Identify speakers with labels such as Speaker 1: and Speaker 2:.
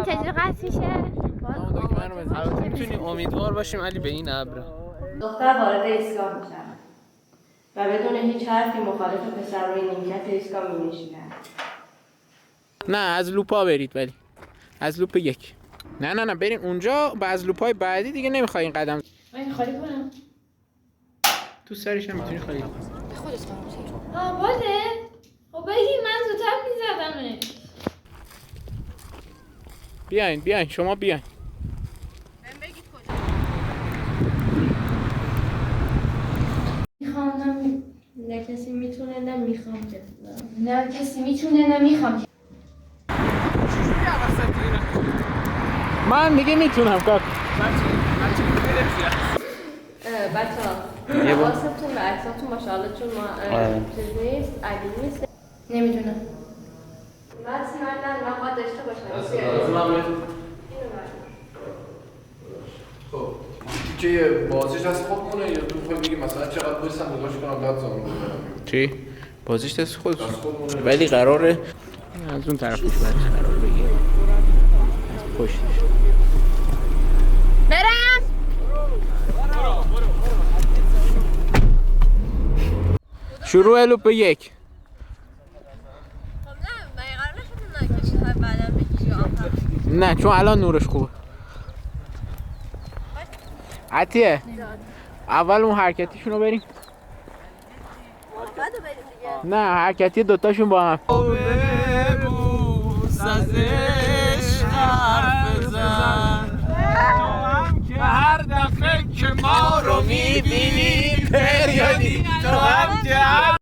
Speaker 1: چجوری قطع میشه؟
Speaker 2: میتونیم امیدوار باشیم علی به این ابر.
Speaker 3: دختر وارد ایستگاه میشن و بدون هیچ حرفی مخالف پسر روی نیمکت ایستگاه مینشینن.
Speaker 2: نه از لوپا برید، ولی از لوپ یک. نه بریم اونجا و از لوپای بعدی دیگه نمیخوای این قدم.
Speaker 3: من خالی کنم.
Speaker 2: تو سرش هم میتونی خالی کنی.
Speaker 1: خودش کنم. باده؟ خب بگی من زودتر میزدمه.
Speaker 2: بیاین شما بیاین.
Speaker 3: میخوام نه کسی میتونه نه میخوام که
Speaker 1: نه کسی میتونه نه میخوام.
Speaker 2: من دیگه میتونم کاک.
Speaker 3: بچه ها حواستون به عکساتون باشه حالا چون ما چیز نیست علی نیست نمیدونم من باید داشته باشم.
Speaker 4: خب که بازیش دست خود کنه یا تو میخوای بگی مثلا چقدر پولیس هم نگاش کنم بعد زمان بزنم
Speaker 2: چی؟ بازیش دست خودش، ولی قراره از اون طرفش برش قرار بگیره، از پشتش.
Speaker 1: برم.
Speaker 2: شروع لوپ یک. نه چون الان نورش خوبه. عطیه اول اون حرکتیشون رو بریم. نه حرکتی دوتاشون با هم. ببوس ازش حرف بزن که هر دفعه که ما رو میبینی پریودی تو هم که هر